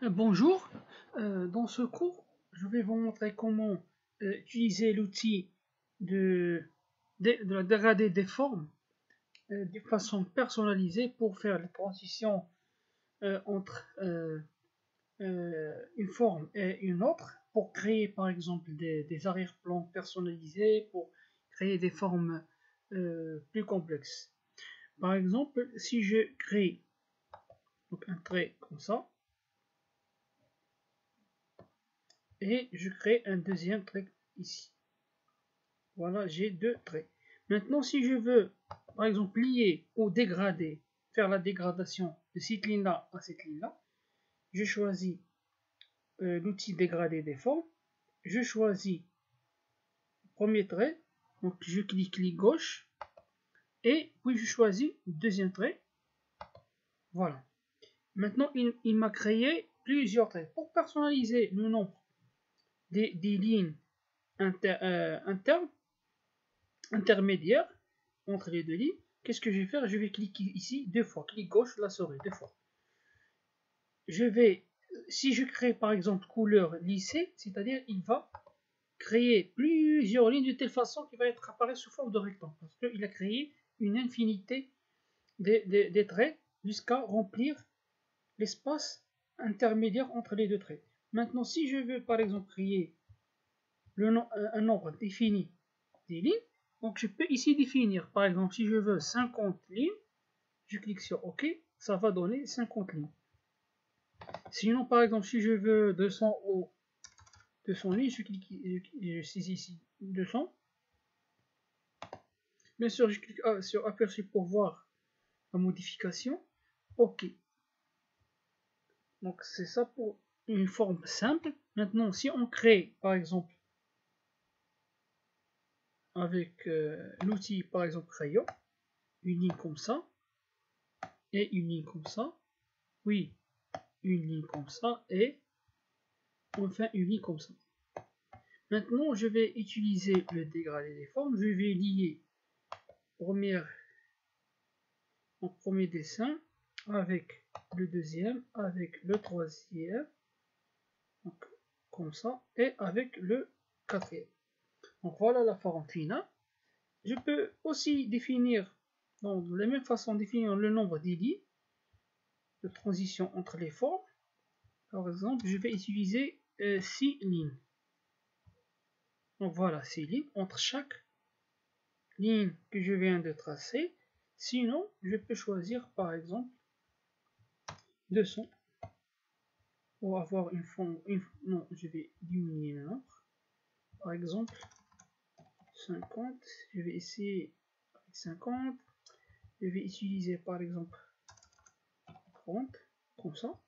Bonjour, dans ce cours, je vais vous montrer comment utiliser l'outil de la dégradée des formes de façon personnalisée pour faire les transitions entre une forme et une autre, pour créer par exemple des arrière-plans personnalisés, pour créer des formes plus complexes. Par exemple, si je crée donc un trait comme ça, et je crée un deuxième trait ici. Voilà, j'ai deux traits. Maintenant, si je veux, par exemple, lier ou dégrader, faire la dégradation de cette ligne-là à cette ligne-là, je choisis l'outil dégrader des formes. Je choisis le premier trait, donc je clique gauche, et puis je choisis le deuxième trait. Voilà. Maintenant, il m'a créé plusieurs traits. Pour personnaliser le nombre des lignes intermédiaires entre les deux lignes, qu'est-ce que je vais faire? Je vais cliquer ici deux fois, clic gauche, la souris, deux fois. Si je crée par exemple couleur lissée, c'est-à-dire il va créer plusieurs lignes de telle façon qu'il va apparaître sous forme de rectangle, parce qu'il a créé une infinité des traits jusqu'à remplir l'espace intermédiaire entre les deux traits. Maintenant, si je veux par exemple créer un nombre défini des lignes, donc je peux ici définir, par exemple, si je veux 50 lignes, je clique sur OK, ça va donner 50 lignes. Sinon, par exemple, si je veux 200 ou 200 lignes, je saisis ici 200. Bien sûr, je clique sur aperçu pour voir la modification. OK. Donc, c'est ça pour une forme simple. Maintenant, si on crée, par exemple, avec l'outil, par exemple, crayon, une ligne comme ça, et une ligne comme ça, oui, une ligne comme ça, et enfin une ligne comme ça. Maintenant, je vais utiliser le dégradé des formes. Je vais lier mon premier dessin avec le deuxième, avec le troisième, donc, comme ça, et avec le quatrième. Donc voilà la forme finale. Je peux aussi définir, donc de la même façon, définir le nombre des lignes de transition entre les formes. Par exemple, je vais utiliser 6 lignes. Donc voilà, 6 lignes entre chaque ligne que je viens de tracer. Sinon, je peux choisir par exemple 200 pour avoir une forme. Non, je vais diminuer le nombre. Par exemple, 50. Je vais essayer avec 50. Je vais utiliser par exemple 30, comme ça.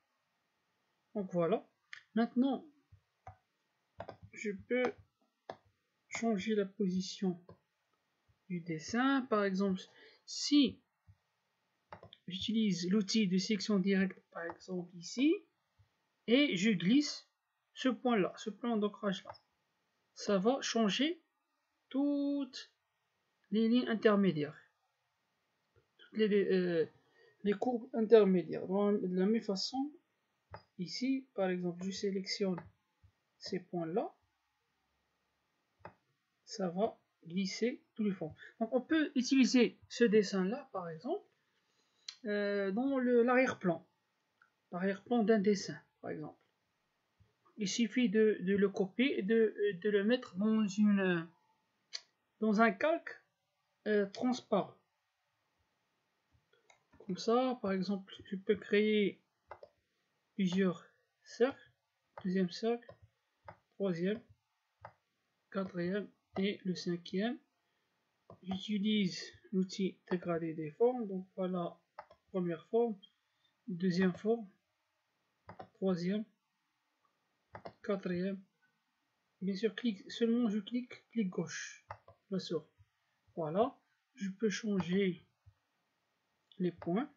Donc voilà. Maintenant, je peux changer la position du dessin. Par exemple, si j'utilise l'outil de sélection directe, par exemple ici, et je glisse ce point-là, ce point d'ancrage-là, ça va changer toutes les lignes intermédiaires, toutes les courbes intermédiaires. De la même façon, ici, par exemple, je sélectionne ces points-là, ça va glisser tous les formes. Donc on peut utiliser ce dessin-là, par exemple, dans l'arrière-plan d'un dessin, par exemple. Il suffit de le copier et de le mettre dans un calque transparent. Comme ça, par exemple, je peux créer plusieurs cercles, deuxième cercle, troisième, quatrième et le cinquième. J'utilise l'outil dégradé des formes. Donc voilà, première forme, deuxième forme, troisième, quatrième. Bien sûr, seulement je clique gauche, la souris. Voilà, je peux changer les points.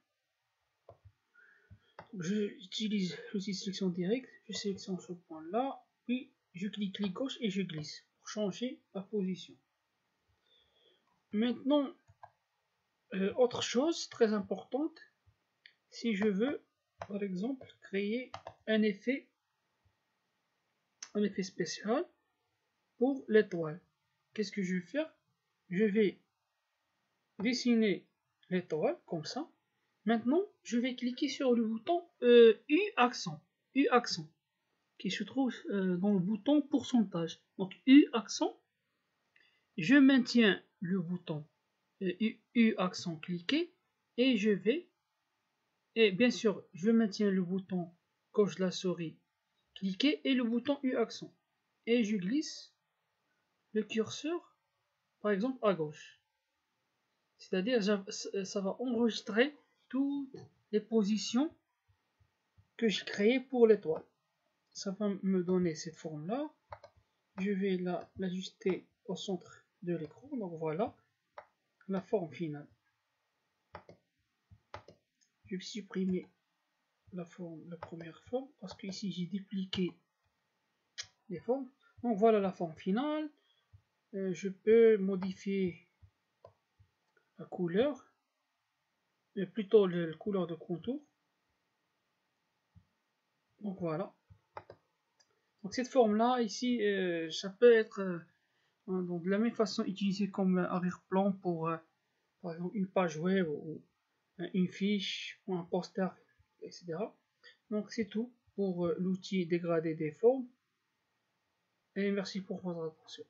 J'utilise l'outil sélection directe, je sélectionne ce point là, puis je clique gauche et je glisse pour changer la position. Maintenant, autre chose très importante, si je veux par exemple créer un effet spécial pour l'étoile. Qu'est-ce que je vais faire? Je vais dessiner l'étoile comme ça. Maintenant, je vais cliquer sur le bouton U accent, qui se trouve dans le bouton pourcentage. Donc U accent, je maintiens le bouton U accent cliqué et je vais, et bien sûr, je maintiens le bouton gauche de la souris cliqué et le bouton U accent. Et je glisse le curseur, par exemple, à gauche. C'est-à-dire, ça va enregistrer toutes les positions que j'ai créées pour l'étoile. Ça va me donner cette forme-là. Je vais l'ajuster au centre de l'écran. Donc voilà la forme finale. Je vais supprimer la première forme, parce que ici j'ai dupliqué les formes. Donc voilà la forme finale. Je peux modifier la couleur, plutôt la couleur de contour. Donc voilà. Donc cette forme là ici, ça peut être donc de la même façon utilisée comme arrière-plan pour par exemple une page web ou une fiche ou un poster, etc. Donc c'est tout pour l'outil dégrader des formes, et merci pour votre attention.